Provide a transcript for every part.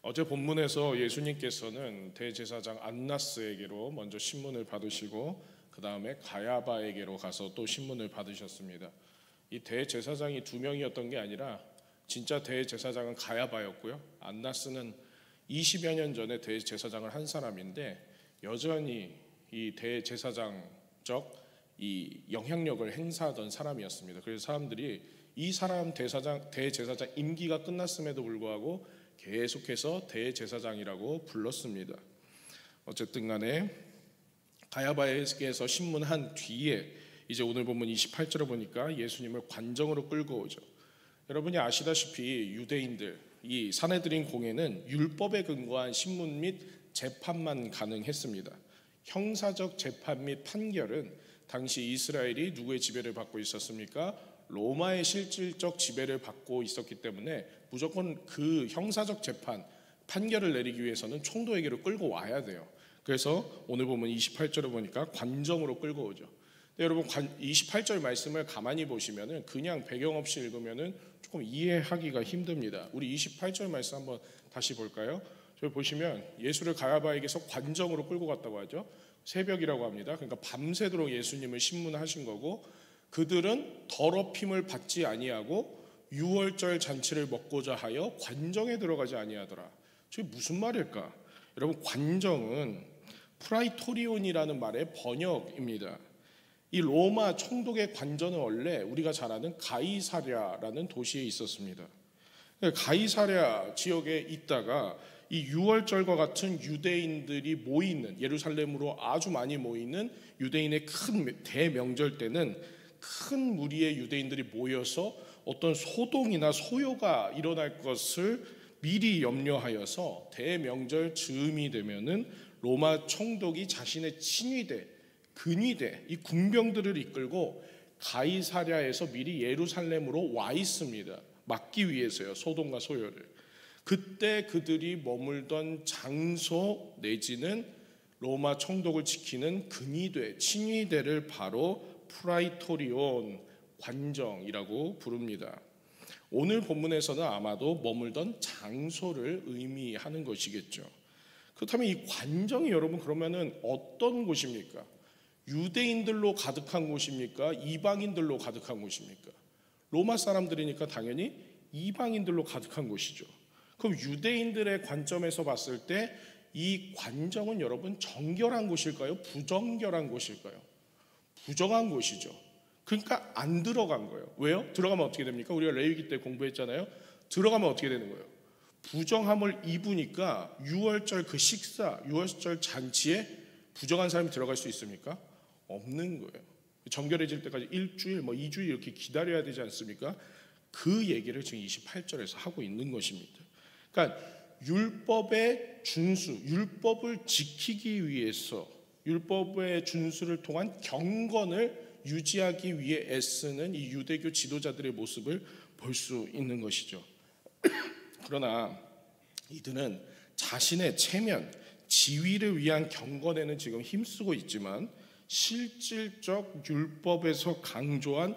어제 본문에서 예수님께서는 대제사장 안나스에게로 먼저 신문을 받으시고 그 다음에 가야바에게로 가서 또 신문을 받으셨습니다. 이 대제사장이 두 명이었던 게 아니라 진짜 대제사장은 가야바였고요. 안나스는 20여 년 전에 대제사장을 한 사람인데 여전히 이 대제사장적 이 영향력을 행사하던 사람이었습니다. 그래서 사람들이 이 사람 대제사장 임기가 끝났음에도 불구하고 계속해서 대제사장이라고 불렀습니다. 어쨌든 간에 가야바에게서 신문한 뒤에 이제 오늘 본문 28절을 보니까 예수님을 관정으로 끌고 오죠. 여러분이 아시다시피 유대인들 이 사내들인 공회는 율법에 근거한 신문 및 재판만 가능했습니다. 형사적 재판 및 판결은 당시 이스라엘이 누구의 지배를 받고 있었습니까? 로마의 실질적 지배를 받고 있었기 때문에 무조건 그 형사적 재판, 판결을 내리기 위해서는 총독에게로 끌고 와야 돼요. 그래서 오늘 보면 28절을 보니까 관정으로 끌고 오죠. 근데 여러분 28절 말씀을 가만히 보시면은 그냥 배경 없이 읽으면은 조금 이해하기가 힘듭니다. 우리 28절 말씀 한번 다시 볼까요? 저기 보시면 예수를 가야바에게서 관정으로 끌고 갔다고 하죠. 새벽이라고 합니다. 그러니까 밤새도록 예수님을 신문하신 거고 그들은 더럽힘을 받지 아니하고 유월절 잔치를 먹고자 하여 관정에 들어가지 아니하더라. 저게 무슨 말일까? 여러분 관정은 프라이토리온이라는 말의 번역입니다. 이 로마 총독의 관저는 원래 우리가 잘 아는 가이사랴라는 도시에 있었습니다. 가이사랴 지역에 있다가 이 유월절과 같은 유대인들이 모이는 예루살렘으로 아주 많이 모이는 유대인의 큰 대명절 때는 큰 무리의 유대인들이 모여서 어떤 소동이나 소요가 일어날 것을 미리 염려하여서 대명절 즈음이 되면은 로마 총독이 자신의 친위대, 근위대, 이 군병들을 이끌고 가이사랴에서 미리 예루살렘으로 와 있습니다. 막기 위해서요, 소동과 소요를. 그때 그들이 머물던 장소 내지는 로마 총독을 지키는 근위대, 친위대를 바로 프라이토리온, 관정이라고 부릅니다. 오늘 본문에서는 아마도 머물던 장소를 의미하는 것이겠죠. 그렇다면 이 관정이 여러분 그러면은 어떤 곳입니까? 유대인들로 가득한 곳입니까? 이방인들로 가득한 곳입니까? 로마 사람들이니까 당연히 이방인들로 가득한 곳이죠. 그럼 유대인들의 관점에서 봤을 때 이 관정은 여러분 정결한 곳일까요? 부정결한 곳일까요? 부정한 곳이죠. 그러니까 안 들어간 거예요. 왜요? 들어가면 어떻게 됩니까? 우리가 레위기 때 공부했잖아요. 들어가면 어떻게 되는 거예요? 부정함을 입으니까 유월절 그 식사, 유월절 잔치에 부정한 사람이 들어갈 수 있습니까? 없는 거예요. 정결해질 때까지 일주일, 2주일 이렇게 기다려야 되지 않습니까? 그 얘기를 지금 28절에서 하고 있는 것입니다. 그러니까 율법의 준수, 율법을 지키기 위해서 율법의 준수를 통한 경건을 유지하기 위해 애쓰는 이 유대교 지도자들의 모습을 볼 수 있는 것이죠. 그러나 이들은 자신의 체면, 지위를 위한 경건에는 지금 힘쓰고 있지만 실질적 율법에서 강조한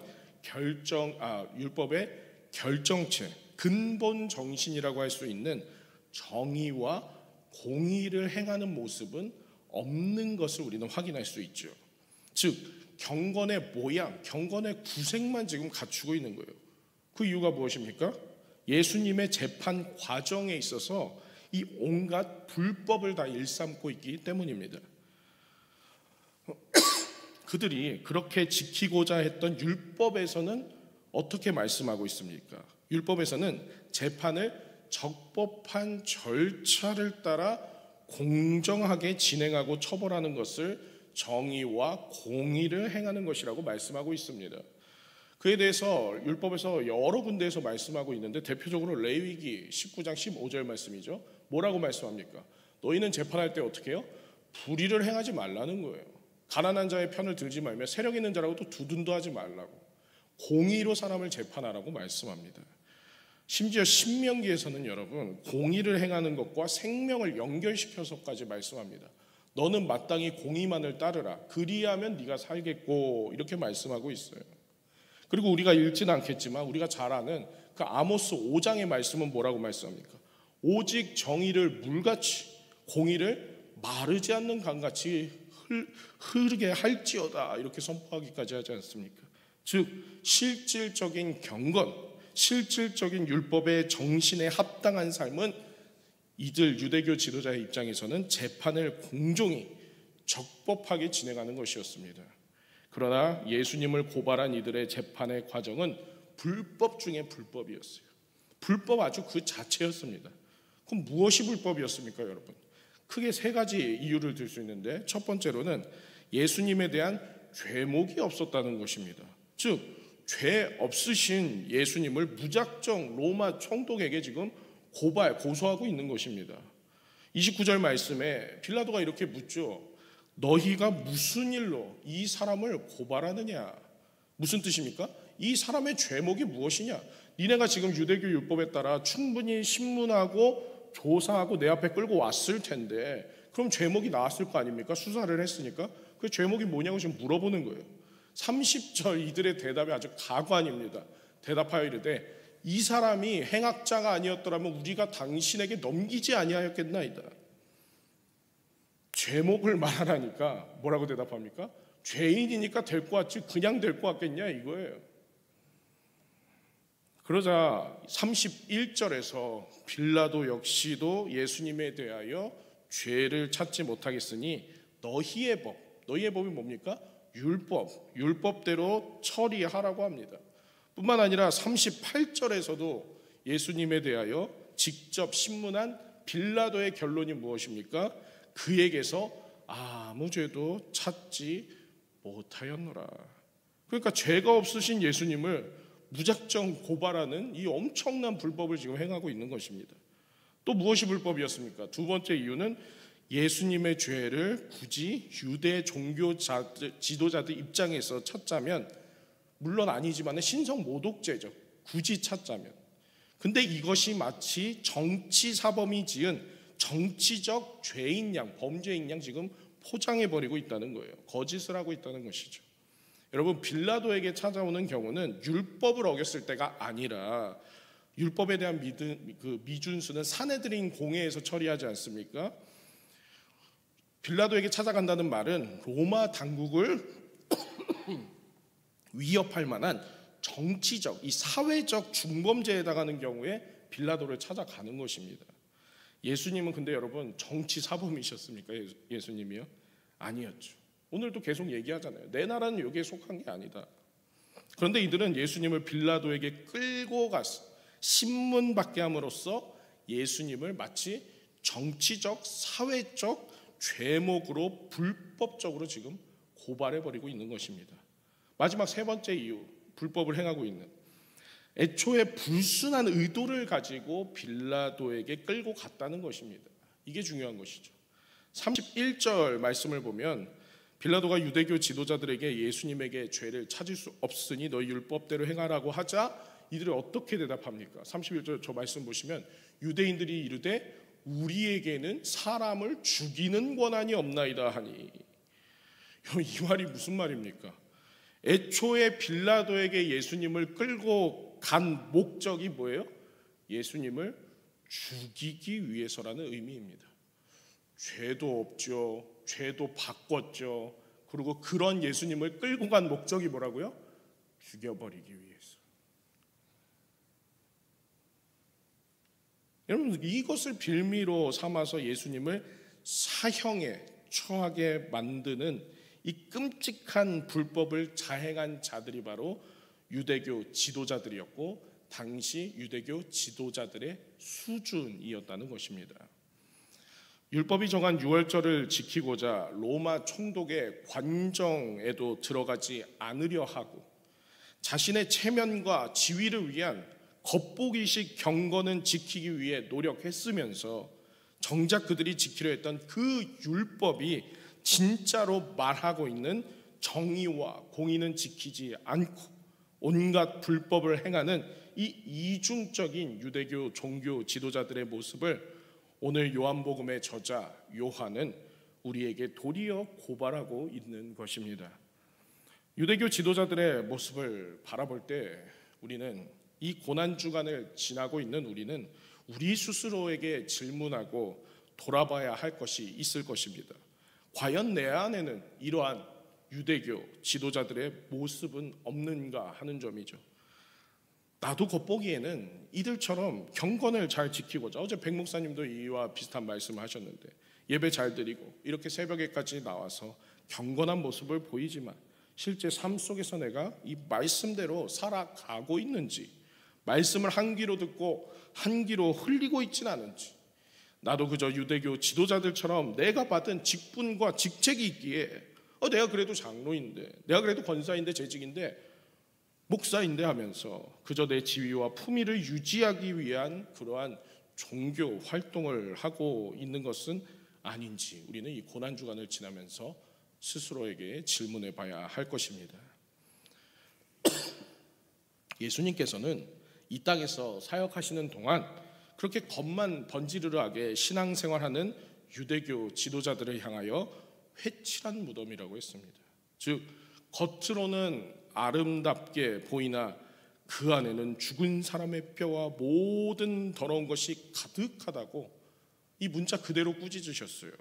율법의 결정체, 근본 정신이라고 할 수 있는 정의와 공의를 행하는 모습은 없는 것을 우리는 확인할 수 있죠. 즉 경건의 모양, 경건의 구색만 지금 갖추고 있는 거예요. 그 이유가 무엇입니까? 예수님의 재판 과정에 있어서 이 온갖 불법을 다 일삼고 있기 때문입니다. 그들이 그렇게 지키고자 했던 율법에서는 어떻게 말씀하고 있습니까? 율법에서는 재판을 적법한 절차를 따라 공정하게 진행하고 처벌하는 것을 정의와 공의를 행하는 것이라고 말씀하고 있습니다. 그에 대해서 율법에서 여러 군데에서 말씀하고 있는데 대표적으로 레위기 19장 15절 말씀이죠. 뭐라고 말씀합니까? 너희는 재판할 때 어떻게 해요? 불의를 행하지 말라는 거예요. 가난한 자의 편을 들지 말며 세력 있는 자라고 또 두둔도 하지 말라고, 공의로 사람을 재판하라고 말씀합니다. 심지어 신명기에서는 여러분 공의를 행하는 것과 생명을 연결시켜서까지 말씀합니다. 너는 마땅히 공의만을 따르라. 그리하면 네가 살겠고, 이렇게 말씀하고 있어요. 그리고 우리가 읽지는 않겠지만 우리가 잘 아는 그 아모스 5장의 말씀은 뭐라고 말씀합니까? 오직 정의를 물같이, 공의를 마르지 않는 강같이 흐르게 할지어다, 이렇게 선포하기까지 하지 않습니까? 즉 실질적인 경건, 실질적인 율법의 정신에 합당한 삶은 이들 유대교 지도자의 입장에서는 재판을 공정히 적법하게 진행하는 것이었습니다. 그러나 예수님을 고발한 이들의 재판의 과정은 불법 중에 불법이었어요. 불법 아주 그 자체였습니다. 그럼 무엇이 불법이었습니까, 여러분? 크게 세 가지 이유를 들 수 있는데, 첫 번째로는 예수님에 대한 죄목이 없었다는 것입니다. 즉 죄 없으신 예수님을 무작정 로마 총독에게 지금 고소하고 있는 것입니다. 29절 말씀에 빌라도가 이렇게 묻죠. 너희가 무슨 일로 이 사람을 고발하느냐? 무슨 뜻입니까? 이 사람의 죄목이 무엇이냐? 니네가 지금 유대교 율법에 따라 충분히 신문하고 조사하고 내 앞에 끌고 왔을 텐데, 그럼 죄목이 나왔을 거 아닙니까? 수사를 했으니까. 그 죄목이 뭐냐고 지금 물어보는 거예요. 30절 이들의 대답이 아주 가관입니다. 대답하여 이르되 이 사람이 행악자가 아니었더라면 우리가 당신에게 넘기지 아니하였겠나이다. 죄목을 말하라니까 뭐라고 대답합니까? 죄인이니까 될 것 같지 그냥 될 것 같겠냐 이거예요. 그러자 31절에서 빌라도 역시도 예수님에 대하여 죄를 찾지 못하겠으니 너희의 법이 뭡니까? 율법대로 처리하라고 합니다. 뿐만 아니라 38절에서도 예수님에 대하여 직접 신문한 빌라도의 결론이 무엇입니까? 그에게서 아무 죄도 찾지 못하였노라. 그러니까 죄가 없으신 예수님을 무작정 고발하는 이 엄청난 불법을 지금 행하고 있는 것입니다. 또 무엇이 불법이었습니까? 두 번째 이유는 예수님의 죄를 굳이 유대 종교 지도자들 입장에서 찾자면, 물론 아니지만 신성 모독죄죠. 굳이 찾자면. 근데 이것이 마치 정치 사범이 지은 정치적 죄인 양, 범죄인 양 지금 포장해버리고 있다는 거예요. 거짓을 하고 있다는 것이죠. 여러분, 빌라도에게 찾아오는 경우는 율법을 어겼을 때가 아니라, 율법에 대한 미준수는 사내들인 공회에서 처리하지 않습니까? 빌라도에게 찾아간다는 말은 로마 당국을 위협할 만한 정치적, 이 사회적 중범죄에 해당하는 경우에 빌라도를 찾아가는 것입니다. 예수님은 근데 여러분 정치 사범이셨습니까? 예수님이요? 아니었죠. 오늘도 계속 얘기하잖아요. 내 나라는 여기에 속한 게 아니다. 그런데 이들은 예수님을 빌라도에게 끌고 가서 신문받게 함으로써 예수님을 마치 정치적, 사회적 죄목으로 불법적으로 지금 고발해버리고 있는 것입니다. 마지막 세 번째 이유, 불법을 행하고 있는, 애초에 불순한 의도를 가지고 빌라도에게 끌고 갔다는 것입니다. 이게 중요한 것이죠. 31절 말씀을 보면 빌라도가 유대교 지도자들에게 예수님에게 죄를 찾을 수 없으니 너희 율법대로 행하라고 하자 이들이 어떻게 대답합니까? 31절 저 말씀 보시면 유대인들이 이르되 우리에게는 사람을 죽이는 권한이 없나이다 하니, 이 말이 무슨 말입니까? 애초에 빌라도에게 예수님을 끌고 간 목적이 뭐예요? 예수님을 죽이기 위해서라는 의미입니다. 죄도 없죠. 죄도 바꿨죠. 그리고 그런 예수님을 끌고 간 목적이 뭐라고요? 죽여버리기 위해서. 여러분, 이것을 빌미로 삼아서 예수님을 사형에 처하게 만드는 이 끔찍한 불법을 자행한 자들이 바로 유대교 지도자들이었고, 당시 유대교 지도자들의 수준이었다는 것입니다. 율법이 정한 유월절을 지키고자 로마 총독의 관정에도 들어가지 않으려 하고 자신의 체면과 지위를 위한 겉보기식 경건은 지키기 위해 노력했으면서 정작 그들이 지키려 했던 그 율법이 진짜로 말하고 있는 정의와 공의는 지키지 않고 온갖 불법을 행하는 이 이중적인 유대교 종교 지도자들의 모습을 오늘 요한복음의 저자 요한은 우리에게 도리어 고발하고 있는 것입니다. 유대교 지도자들의 모습을 바라볼 때 우리는 이 고난주간을 지나고 있는 우리는 우리 스스로에게 질문하고 돌아봐야 할 것이 있을 것입니다. 과연 내 안에는 이러한 유대교 지도자들의 모습은 없는가 하는 점이죠. 나도 겉보기에는 이들처럼 경건을 잘 지키고자, 어제 백 목사님도 이와 비슷한 말씀을 하셨는데, 예배 잘 드리고 이렇게 새벽에까지 나와서 경건한 모습을 보이지만 실제 삶 속에서 내가 이 말씀대로 살아가고 있는지, 말씀을 한 귀로 듣고 한 귀로 흘리고 있지는 않은지, 나도 그저 유대교 지도자들처럼 내가 받은 직분과 직책이 있기에 내가 그래도 장로인데, 내가 그래도 권사인데, 재직인데, 목사인데 하면서 그저 내 지위와 품위를 유지하기 위한 그러한 종교 활동을 하고 있는 것은 아닌지, 우리는 이 고난주간을 지나면서 스스로에게 질문해 봐야 할 것입니다. 예수님께서는 이 땅에서 사역하시는 동안 그렇게 겉만 번지르르하게 신앙생활하는 유대교 지도자들을 향하여 회칠한 무덤이라고 했습니다. 즉 겉으로는 아름답게 보이나 그 안에는 죽은 사람의 뼈와 모든 더러운 것이 가득하다고 이 문자 그대로 꾸짖으셨어요.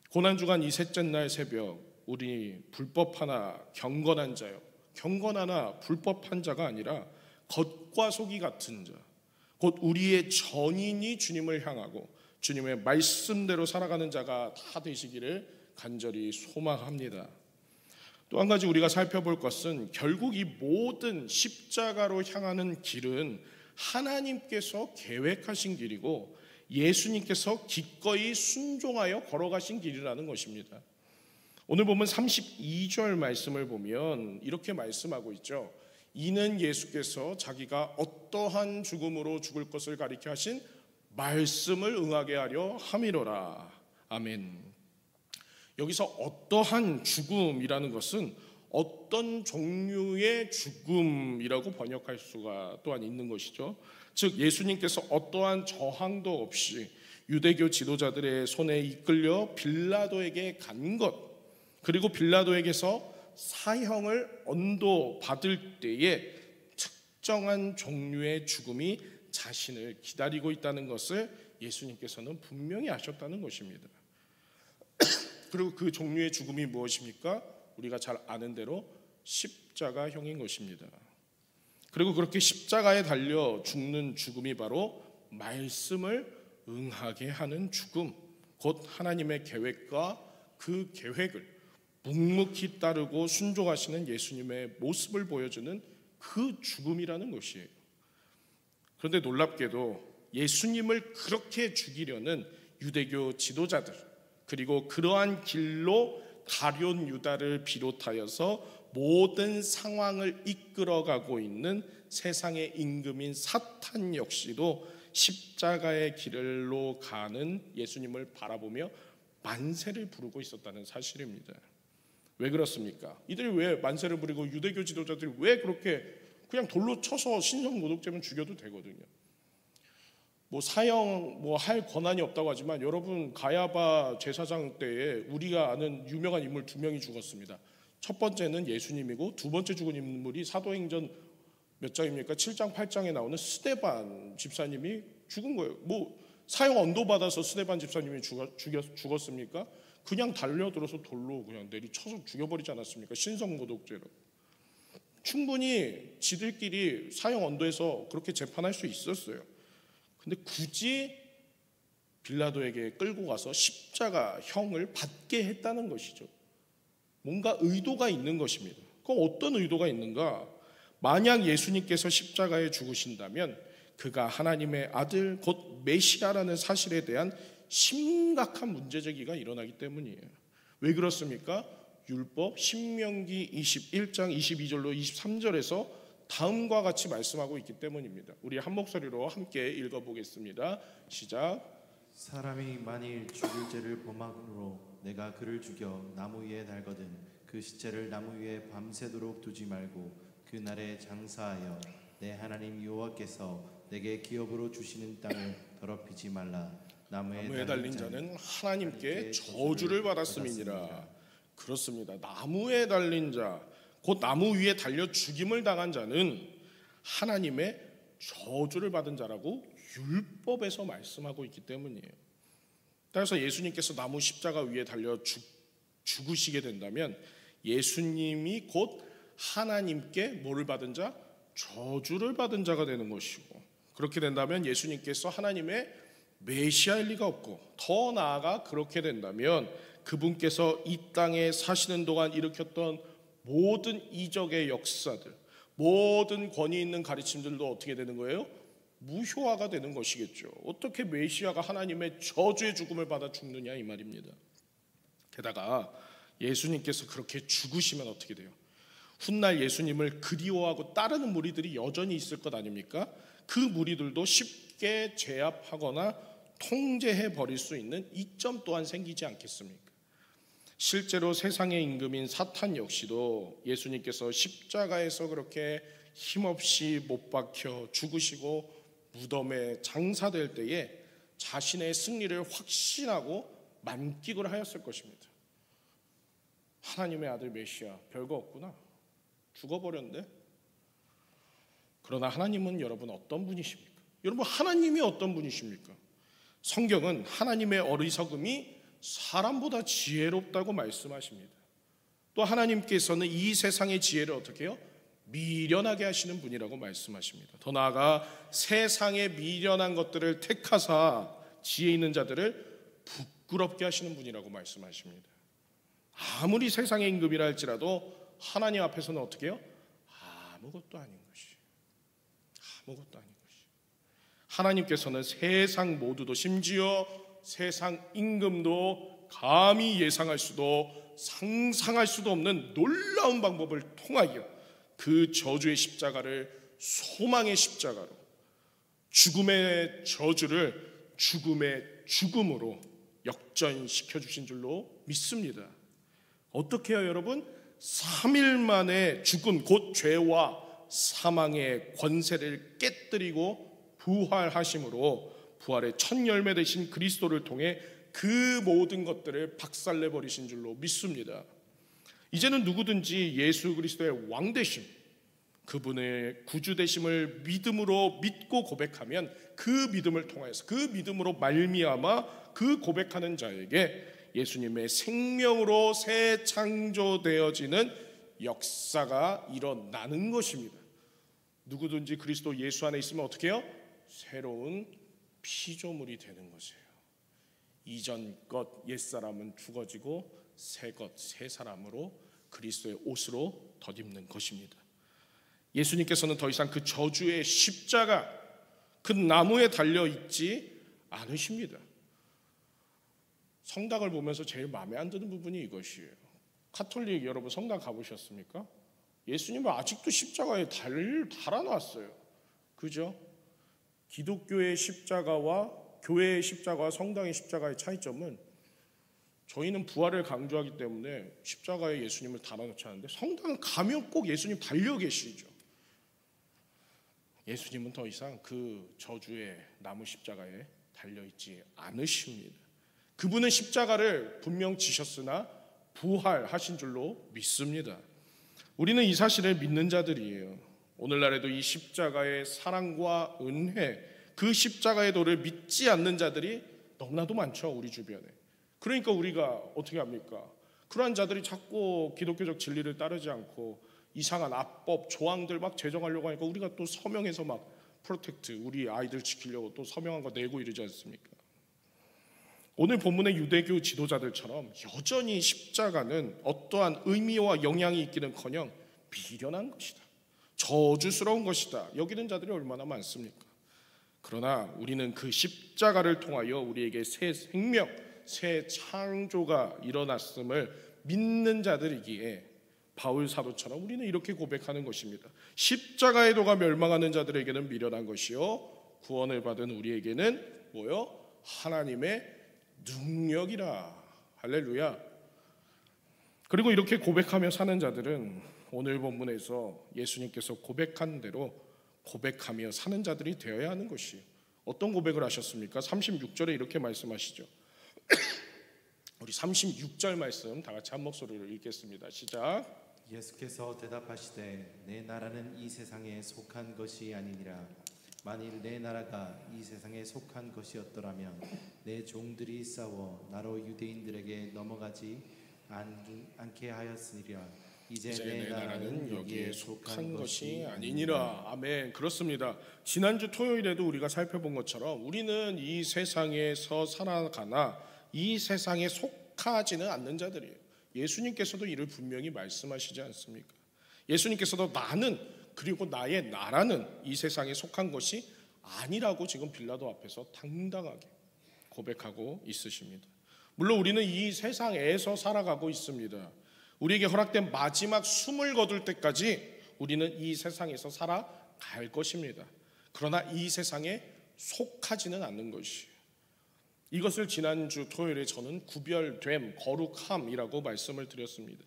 고난주간 이 셋째 날 새벽, 우리 불법하나 경건한 자요, 경건하나 불법한 자가 아니라 겉과 속이 같은 자, 곧 우리의 전인이 주님을 향하고 주님의 말씀대로 살아가는 자가 다 되시기를 간절히 소망합니다. 또 한 가지 우리가 살펴볼 것은, 결국 이 모든 십자가로 향하는 길은 하나님께서 계획하신 길이고 예수님께서 기꺼이 순종하여 걸어가신 길이라는 것입니다. 오늘 보면 32절 말씀을 보면 이렇게 말씀하고 있죠. 이는 예수께서 자기가 어떠한 죽음으로 죽을 것을 가리켜 하신 말씀을 응하게 하려 함이로라. 아멘. 여기서 어떠한 죽음이라는 것은 어떤 종류의 죽음이라고 번역할 수가 또한 있는 것이죠. 즉 예수님께서 어떠한 저항도 없이 유대교 지도자들의 손에 이끌려 빌라도에게 간 것, 그리고 빌라도에게서 사형을 언도받을 때에 특정한 종류의 죽음이 자신을 기다리고 있다는 것을 예수님께서는 분명히 아셨다는 것입니다. 그리고 그 종류의 죽음이 무엇입니까? 우리가 잘 아는 대로 십자가형인 것입니다. 그리고 그렇게 십자가에 달려 죽는 죽음이 바로 말씀을 응하게 하는 죽음, 곧 하나님의 계획과 그 계획을 묵묵히 따르고 순종하시는 예수님의 모습을 보여주는 그 죽음이라는 것이에요. 그런데 놀랍게도 예수님을 그렇게 죽이려는 유대교 지도자들, 그리고 그러한 길로 가룟 유다를 비롯하여서 모든 상황을 이끌어가고 있는 세상의 임금인 사탄 역시도 십자가의 길로 가는 예수님을 바라보며 만세를 부르고 있었다는 사실입니다. 왜 그렇습니까? 이들이 왜 만세를 부리고 유대교 지도자들이 왜 그렇게 그냥 돌로 쳐서 신성모독죄면 죽여도 되거든요. 사형 할 권한이 없다고 하지만 여러분, 가야바 제사장 때에 우리가 아는 유명한 인물 두 명이 죽었습니다. 첫 번째는 예수님이고 두 번째 죽은 인물이 사도행전 몇 장입니까? 7장 8장에 나오는 스데반 집사님이 죽은 거예요. 사형 언도받아서 스데반 집사님이 죽었습니까? 그냥 달려들어서 돌로 그냥 내리쳐서 죽여버리지 않았습니까? 신성모독죄로. 충분히 지들끼리 사형 언도에서 그렇게 재판할 수 있었어요. 근데 굳이 빌라도에게 끌고 가서 십자가형을 받게 했다는 것이죠. 뭔가 의도가 있는 것입니다. 그럼 어떤 의도가 있는가? 만약 예수님께서 십자가에 죽으신다면 그가 하나님의 아들 곧 메시아라는 사실에 대한 심각한 문제제기가 일어나기 때문이에요. 왜 그렇습니까? 율법 신명기 21장 22절로 23절에서 다음과 같이 말씀하고 있기 때문입니다. 우리 한 목소리로 함께 읽어보겠습니다. 시작. 사람이 만일 죽을 죄를 범함으로 내가 그를 죽여 나무 위에 달거든 그 시체를 나무 위에 밤새도록 두지 말고 그 날에 장사하여 내 하나님 여호와께서 내게 기업으로 주시는 땅을 더럽히지 말라. 나무에 달린 자는 하나님께 저주를 받았음이니라. 그렇습니다. 나무에 달린 자, 곧 나무 위에 달려 죽임을 당한 자는 하나님의 저주를 받은 자라고 율법에서 말씀하고 있기 때문이에요. 따라서 예수님께서 나무 십자가 위에 달려 죽으시게 된다면 예수님이 곧 하나님께 뭐를 받은 자? 저주를 받은 자가 되는 것이고, 그렇게 된다면 예수님께서 하나님의 메시아일 리가 없고, 더 나아가 그렇게 된다면 그분께서 이 땅에 사시는 동안 일으켰던 모든 이적의 역사들, 모든 권위 있는 가르침들도 어떻게 되는 거예요? 무효화가 되는 것이겠죠. 어떻게 메시아가 하나님의 저주의 죽음을 받아 죽느냐 이 말입니다. 게다가 예수님께서 그렇게 죽으시면 어떻게 돼요? 훗날 예수님을 그리워하고 따르는 무리들이 여전히 있을 것 아닙니까? 그 무리들도 쉽게 제압하거나 통제해 버릴 수 있는 이점 또한 생기지 않겠습니까? 실제로 세상의 임금인 사탄 역시도 예수님께서 십자가에서 그렇게 힘없이 못 박혀 죽으시고 무덤에 장사될 때에 자신의 승리를 확신하고 만끽을 하였을 것입니다. 하나님의 아들 메시아 별거 없구나, 죽어버렸는데. 그러나 하나님은 여러분 어떤 분이십니까? 여러분 하나님이 어떤 분이십니까? 성경은 하나님의 어리석음이 사람보다 지혜롭다고 말씀하십니다. 또 하나님께서는 이 세상의 지혜를 어떻게 해요? 미련하게 하시는 분이라고 말씀하십니다. 더 나아가 세상의 미련한 것들을 택하사 지혜 있는 자들을 부끄럽게 하시는 분이라고 말씀하십니다. 아무리 세상의 임금이라 할지라도 하나님 앞에서는 어떻게 해요? 아무것도 아닌 것이. 아무것도 아닌 것이. 하나님께서는 세상 모두도, 심지어 세상 임금도 감히 예상할 수도 상상할 수도 없는 놀라운 방법을 통하여 그 저주의 십자가를 소망의 십자가로, 죽음의 저주를 죽음의 죽음으로 역전시켜 주신 줄로 믿습니다. 어떻게 해요 여러분? 3일 만에 죽음, 곧 죄와 사망의 권세를 깨뜨리고 부활하심으로 부활의 첫 열매 되신 그리스도를 통해 그 모든 것들을 박살내 버리신 줄로 믿습니다. 이제는 누구든지 예수 그리스도의 왕 되심, 그분의 구주 되심을 믿음으로 믿고 고백하면 그 믿음을 통해서, 그 믿음으로 말미암아 그 고백하는 자에게 예수님의 생명으로 새 창조되어지는 역사가 일어나는 것입니다. 누구든지 그리스도 예수 안에 있으면 어떻게 해요? 새로운 피조물이 되는 것이에요. 이전 것 옛사람은 죽어지고 새 것 새 사람으로 그리스도의 옷으로 덧입는 것입니다. 예수님께서는 더 이상 그 저주의 십자가, 그 나무에 달려 있지 않으십니다. 성당을 보면서 제일 마음에 안 드는 부분이 이것이에요. 카톨릭 여러분 성당 가보셨습니까? 예수님은 아직도 십자가에 달아놨어요. 그죠? 기독교의 십자가와 교회의 십자가와 성당의 십자가의 차이점은, 저희는 부활을 강조하기 때문에 십자가에 예수님을 달아놓지 않는데 성당은 가면 꼭 예수님 달려 계시죠. 예수님은 더 이상 그 저주의 나무 십자가에 달려있지 않으십니다. 그분은 십자가를 분명 지셨으나 부활하신 줄로 믿습니다. 우리는 이 사실을 믿는 자들이에요. 오늘날에도 이 십자가의 사랑과 은혜, 그 십자가의 도를 믿지 않는 자들이 너무나도 많죠, 우리 주변에. 그러니까 우리가 어떻게 합니까? 그러한 자들이 자꾸 기독교적 진리를 따르지 않고 이상한 압법, 조항들 막 제정하려고 하니까 우리가 또 서명해서 막 프로텍트, 우리 아이들 지키려고 또 서명한 거 내고 이러지 않습니까? 오늘 본문의 유대교 지도자들처럼 여전히 십자가는 어떠한 의미와 영향이 있기는커녕 미련한 것이다, 저주스러운 것이다 여기는 자들이 얼마나 많습니까? 그러나 우리는 그 십자가를 통하여 우리에게 새 생명, 새 창조가 일어났음을 믿는 자들이기에 바울 사도처럼 우리는 이렇게 고백하는 것입니다. 십자가의 도가 멸망하는 자들에게는 미련한 것이요 구원을 받은 우리에게는 뭐요? 하나님의 능력이라. 할렐루야. 그리고 이렇게 고백하며 사는 자들은 오늘 본문에서 예수님께서 고백한 대로 고백하며 사는 자들이 되어야 하는 것이에요. 어떤 고백을 하셨습니까? 36절에 이렇게 말씀하시죠. 우리 36절 말씀 다 같이 한 목소리로 읽겠습니다. 시작. 예수께서 대답하시되 내 나라는 이 세상에 속한 것이 아니니라. 만일 내 나라가 이 세상에 속한 것이었더라면 내 종들이 싸워 나로 유대인들에게 넘어가지 않게 하였으리라. 이제 내 나라는 여기에 속한 것이 아니니라. 아멘. 그렇습니다. 지난주 토요일에도 우리가 살펴본 것처럼 우리는 이 세상에서 살아가나 이 세상에 속하지는 않는 자들이에요. 예수님께서도 이를 분명히 말씀하시지 않습니까? 예수님께서도 나는 그리고 나의 나라는 이 세상에 속한 것이 아니라고 지금 빌라도 앞에서 당당하게 고백하고 있으십니다. 물론 우리는 이 세상에서 살아가고 있습니다. 우리에게 허락된 마지막 숨을 거둘 때까지 우리는 이 세상에서 살아갈 것입니다. 그러나 이 세상에 속하지는 않는 것이에요. 이것을 지난주 토요일에 저는 구별됨, 거룩함이라고 말씀을 드렸습니다.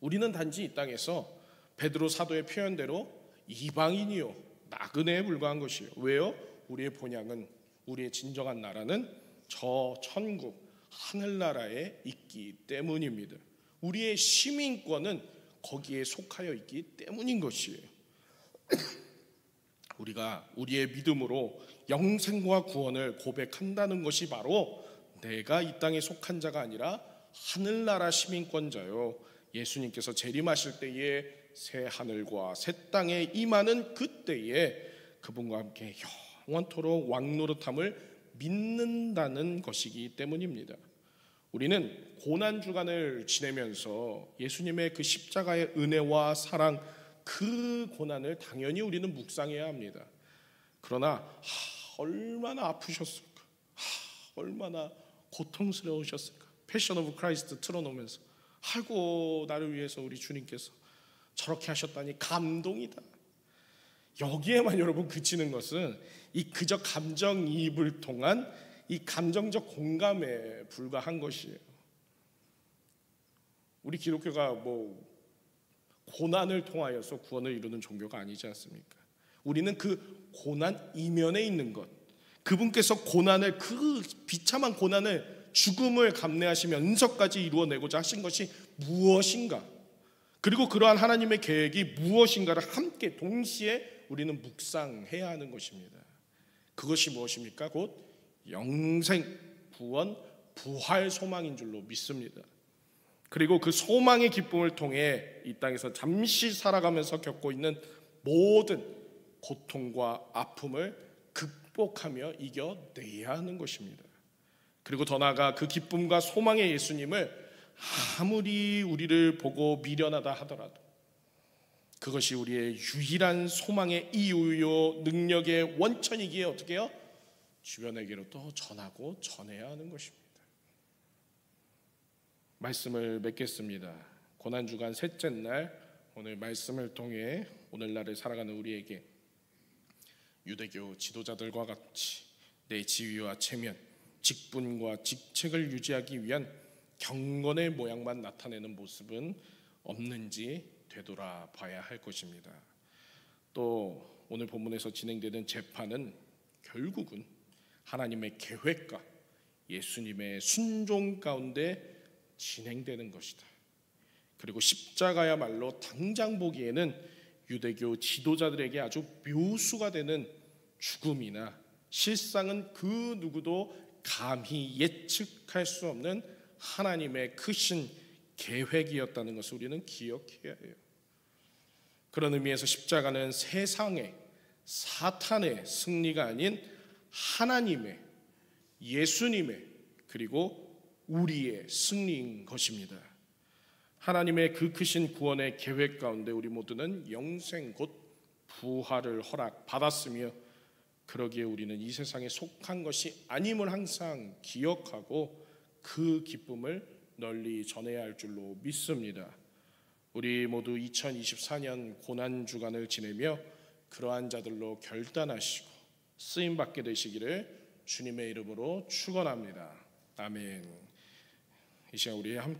우리는 단지 이 땅에서 베드로 사도의 표현대로 이방인이요 나그네에 불과한 것이에요. 왜요? 우리의 본향은, 우리의 진정한 나라는 저 천국 하늘나라에 있기 때문입니다. 우리의 시민권은 거기에 속하여 있기 때문인 것이에요. 우리가 우리의 믿음으로 영생과 구원을 고백한다는 것이 바로 내가 이 땅에 속한 자가 아니라 하늘나라 시민권자요, 예수님께서 재림하실 때에 새 하늘과 새 땅에 임하는 그때에 그분과 함께 영원토록 왕노릇함을 믿는다는 것이기 때문입니다. 우리는 고난주간을 지내면서 예수님의 그 십자가의 은혜와 사랑, 그 고난을 당연히 우리는 묵상해야 합니다. 그러나 얼마나 아프셨을까, 얼마나 고통스러우셨을까. 패션 오브 크라이스트 틀어놓으면서 아이고 나를 위해서 우리 주님께서 저렇게 하셨다니 감동이다. 여기에만 여러분 그치는 것은 이 그저 감정이입을 통한 이 감정적 공감에 불과한 것이에요. 우리 기독교가 고난을 통하여서 구원을 이루는 종교가 아니지 않습니까? 우리는 그 고난 이면에 있는 것, 그분께서 고난을, 그 비참한 고난을, 죽음을 감내하시면서까지 이루어내고자 하신 것이 무엇인가, 그리고 그러한 하나님의 계획이 무엇인가를 함께 동시에 우리는 묵상해야 하는 것입니다. 그것이 무엇입니까? 곧 영생, 구원, 부활 소망인 줄로 믿습니다. 그리고 그 소망의 기쁨을 통해 이 땅에서 잠시 살아가면서 겪고 있는 모든 고통과 아픔을 극복하며 이겨내야 하는 것입니다. 그리고 더 나아가 그 기쁨과 소망의 예수님을 아무리 우리를 보고 미련하다 하더라도 그것이 우리의 유일한 소망의 이유요 능력의 원천이기에 어떻게 해요? 주변에게로 또 전하고 전해야 하는 것입니다. 말씀을 맺겠습니다. 고난주간 셋째 날, 오늘 말씀을 통해 오늘날을 살아가는 우리에게 유대교 지도자들과 같이 내 지위와 체면, 직분과 직책을 유지하기 위한 경건의 모양만 나타내는 모습은 없는지 되돌아봐야 할 것입니다. 또 오늘 본문에서 진행되는 재판은 결국은 하나님의 계획과 예수님의 순종 가운데 진행되는 것이다. 그리고 십자가야말로 당장 보기에는 유대교 지도자들에게 아주 묘수가 되는 죽음이나 실상은 그 누구도 감히 예측할 수 없는 하나님의 크신 계획이었다는 것을 우리는 기억해야 해요. 그런 의미에서 십자가는 세상의, 사탄의 승리가 아닌 하나님의, 예수님의, 그리고 우리의 승리인 것입니다. 하나님의 그 크신 구원의 계획 가운데 우리 모두는 영생 곧 부활을 허락받았으며 그러기에 우리는 이 세상에 속한 것이 아님을 항상 기억하고 그 기쁨을 널리 전해야 할 줄로 믿습니다. 우리 모두 2024년 고난주간을 지내며 그러한 자들로 결단하시고 쓰임받게 되시기를 주님의 이름으로 축원합니다. 아멘. 이 시간 우리 함께